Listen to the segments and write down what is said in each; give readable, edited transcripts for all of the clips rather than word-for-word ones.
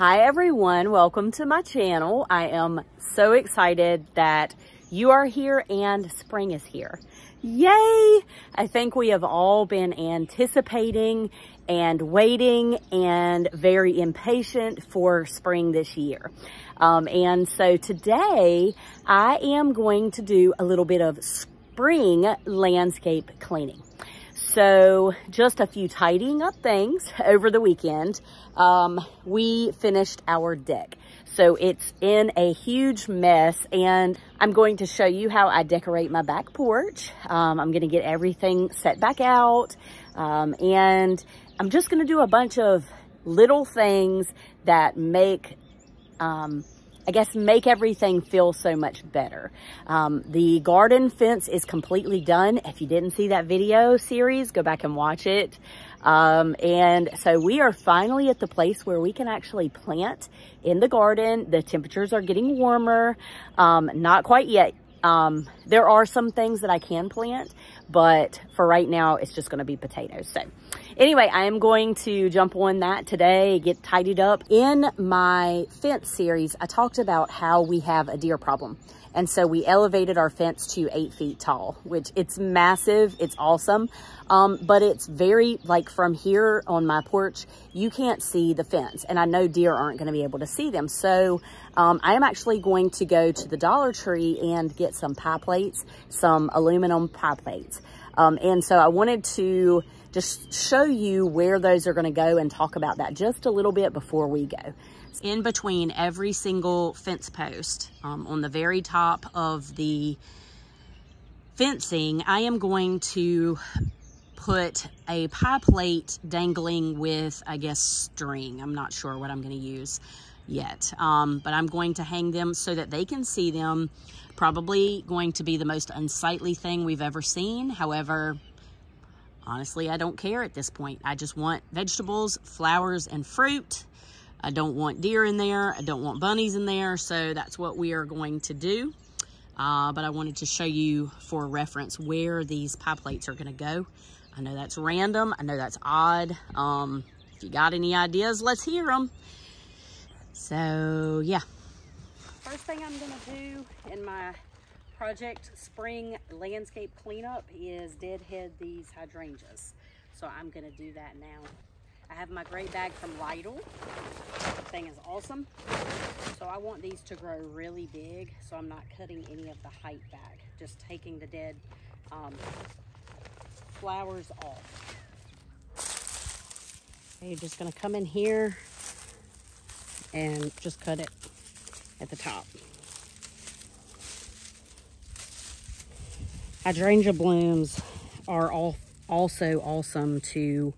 Hi everyone, welcome to my channel. I am so excited that you are here and spring is here. Yay! I think we have all been anticipating and waiting and very impatient for spring this year. And so today I am going to do a little bit of spring landscape cleaning. So just a few tidying up things over the weekend. We finished our deck. So it's in a huge mess and I'm going to show you how I decorate my back porch. I'm going to get everything set back out. And I'm just going to do a bunch of little things that make, make everything feel so much better. The garden fence is completely done. If you didn't see that video series, go back and watch it. And so we are finally at the place where we can actually plant in the garden. The temperatures are getting warmer. Not quite yet. There are some things that I can plant, but for right now, it's just going to be potatoes. So anyway, I am going to jump on that today, get tidied up. In my fence series, I talked about how we have a deer problem. And so we elevated our fence to 8 feet tall, which it's massive. It's awesome. But it's very, like from here on my porch, you can't see the fence. And I know deer aren't going to be able to see them. So I am actually going to go to the Dollar Tree and get some pie plates, some aluminum pie plates. And so I wanted to just show you where those are going to go and talk about that just a little bit before we go. In between every single fence post, on the very top of the fencing, I am going to put a pie plate dangling with, I guess, string. I'm not sure what I'm going to use yet, but I'm going to hang them so that they can see them. Probably going to be the most unsightly thing we've ever seen. However, honestly, I don't care at this point. I just want vegetables, flowers, and fruit. I don't want deer in there. I don't want bunnies in there. So that's what we are going to do. But I wanted to show you for reference where these pie plates are going to go. I know that's random. I know that's odd. If you got any ideas, let's hear them. So yeah. First thing I'm going to do in my project spring landscape cleanup is deadhead these hydrangeas. So I'm going to do that now. I have my gray bag from Lidl. The thing is awesome. So I want these to grow really big, so I'm not cutting any of the height back. Just taking the dead flowers off. Okay, you're just gonna come in here and just cut it at the top. Hydrangea blooms are also awesome to,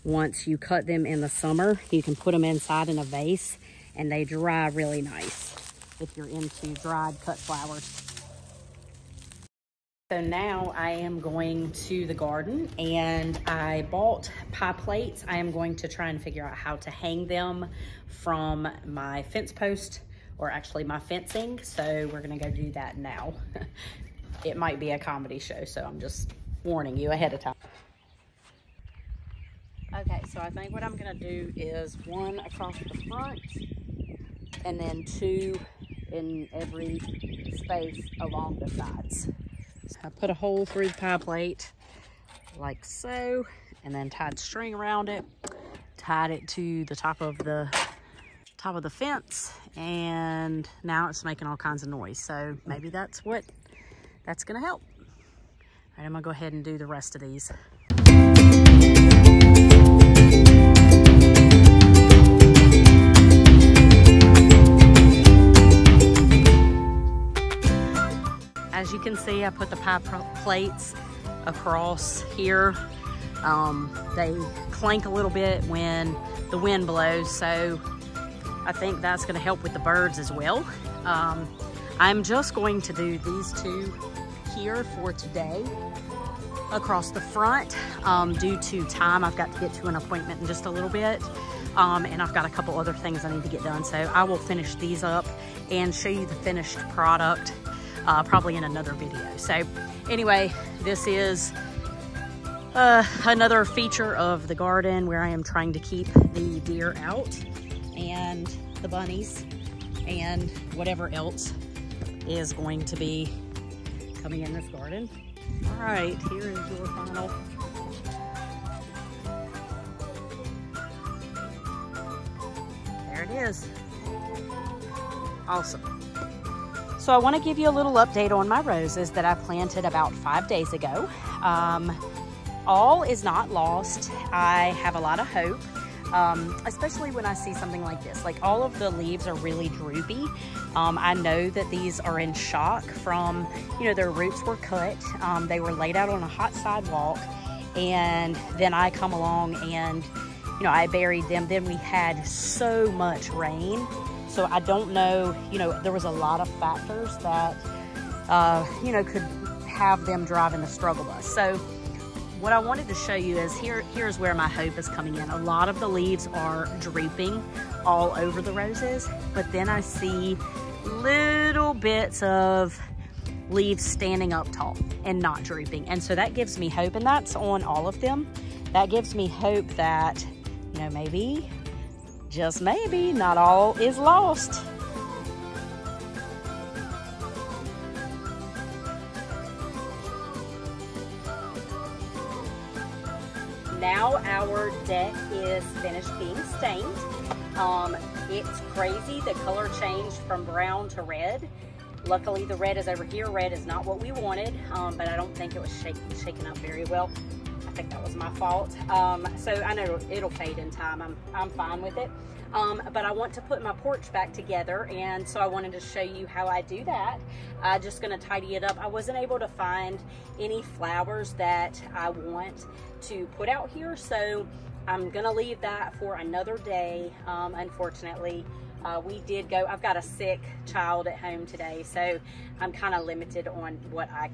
once you cut them in the summer, you can put them inside in a vase and they dry really nice if you're into dried cut flowers. So now I am going to the garden and I bought pie plates. I am going to try and figure out how to hang them from my fence post, or actually my fencing. So we're gonna go do that now. It might be a comedy show, so I'm just warning you ahead of time. Okay, so I think what I'm gonna do is one across the front and then two in every space along the sides. So I put a hole through the pie plate like so, and then tied string around it, tied it to the top of the fence, and now it's making all kinds of noise. So maybe that's gonna help. All right, I'm gonna go ahead and do the rest of these. As you can see, I put the pie plates across here. They clank a little bit when the wind blows, so I think that's going to help with the birds as well. I'm just going to do these two here for today across the front. Due to time, I've got to get to an appointment in just a little bit, and I've got a couple other things I need to get done, so I will finish these up and show you the finished product probably in another video. So anyway, this is another feature of the garden where I am trying to keep the deer out. and the bunnies and whatever else is going to be coming in this garden. All right, here is your final. There it is. Awesome. So I want to give you a little update on my roses that I planted about 5 days ago. All is not lost. I have a lot of hope, especially when I see something like this. Like, all of the leaves are really droopy. I know that these are in shock from, you know, their roots were cut. They were laid out on a hot sidewalk, and then I come along and, you know, I buried them. Then we had so much rain. So I don't know, you know, there was a lot of factors that, you know, could have them driving the struggle bus. So what I wanted to show you is here's where my hope is coming in. A lot of the leaves are drooping all over the roses, but then I see little bits of leaves standing up tall and not drooping. And so that gives me hope, and that's on all of them. That gives me hope that, you know, maybe, just maybe, not all is lost. Now our deck is finished being stained. It's crazy, the color changed from brown to red. Luckily the red is over here. Red is not what we wanted, but I don't think it was shaken up very well. I think that was my fault. So I know it'll fade in time. I'm fine with it. But I want to put my porch back together, and so I wanted to show you how I do that. I'm just gonna tidy it up. I wasn't able to find any flowers that I want to put out here, so I'm gonna leave that for another day. Unfortunately, I've got a sick child at home today, so I'm kind of limited on what I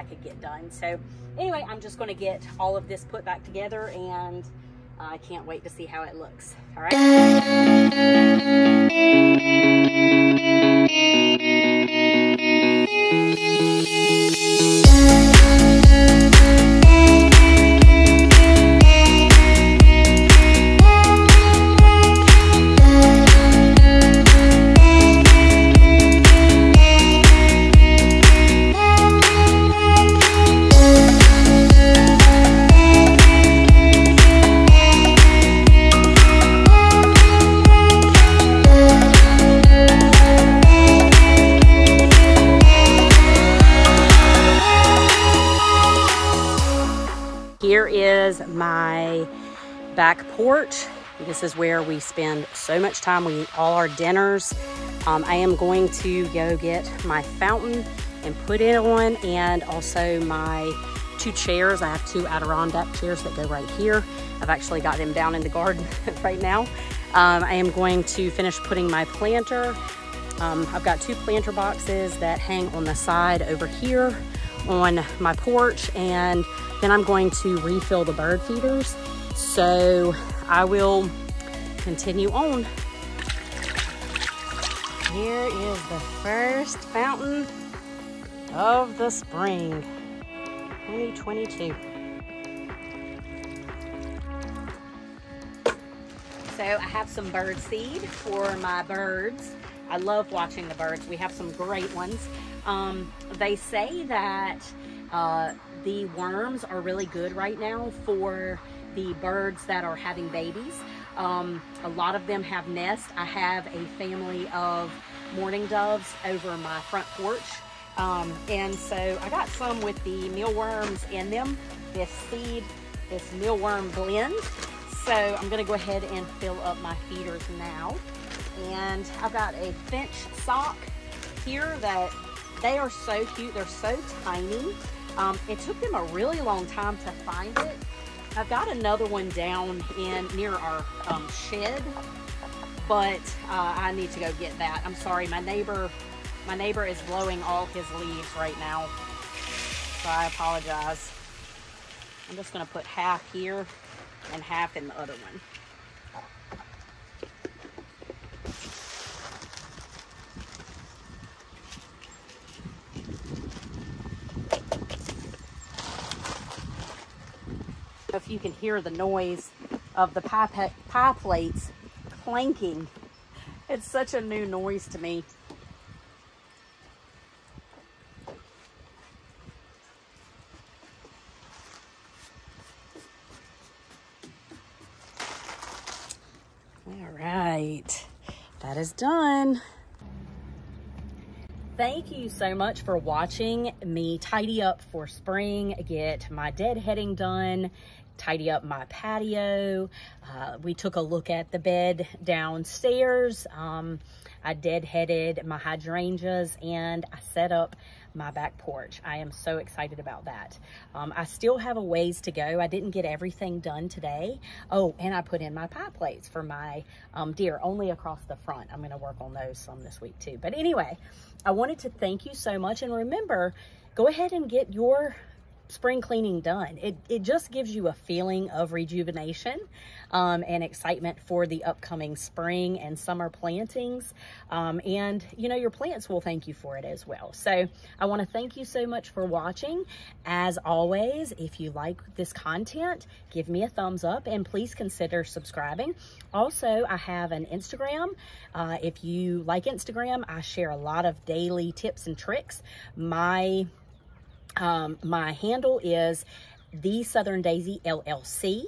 could get done. So anyway, I'm just gonna get all of this put back together, and I can't wait to see how it looks. All right. Here is my back porch. This is where we spend so much time. We eat all our dinners. I am going to go get my fountain and put it on, and also my 2 chairs. I have 2 Adirondack chairs that go right here. I've actually got them down in the garden right now. I am going to finish putting my planter. I've got 2 planter boxes that hang on the side over here on my porch, and then I'm going to refill the bird feeders. So I will continue on. Here is the first fountain of the spring, 2022. So I have some bird seed for my birds. I love watching the birds. We have some great ones. They say that the worms are really good right now for the birds that are having babies. A lot of them have nests. I have a family of mourning doves over my front porch. And so I got some with the mealworms in them, this mealworm blend. So I'm gonna go ahead and fill up my feeders now. And I've got a finch sock here that they are so cute. They're so tiny. It took them a really long time to find it. I've got another one down near our shed, but I need to go get that. I'm sorry, my neighbor is blowing all his leaves right now, so I apologize. I'm just gonna put half here and half in the other one. If you can hear the noise of the pie plates clanking It's such a new noise to me. All right, that is done. Thank you so much for watching me tidy up for spring, get my deadheading done, tidy up my patio. We took a look at the bed downstairs. I deadheaded my hydrangeas and I set up my back porch. I am so excited about that. I still have a ways to go. I didn't get everything done today. Oh, and I put in my pie plates for my deer, only across the front. I'm gonna work on those some this week too. But anyway, I wanted to thank you so much. And remember, go ahead and get your spring cleaning done. It just gives you a feeling of rejuvenation and excitement for the upcoming spring and summer plantings. And you know, your plants will thank you for it as well. So I want to thank you so much for watching. As always, if you like this content, give me a thumbs up and please consider subscribing. Also, I have an Instagram. If you like Instagram, I share a lot of daily tips and tricks. My handle is The Southern Daisy LLC,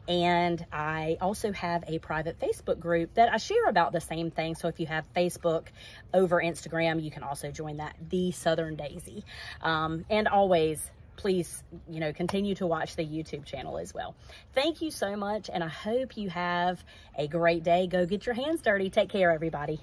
and I also have a private Facebook group that I share about the same thing. So if you have Facebook over Instagram, you can also join that, The Southern Daisy. And always, please, you know, continue to watch the YouTube channel as well. Thank you so much, and I hope you have a great day. Go get your hands dirty. Take care, everybody.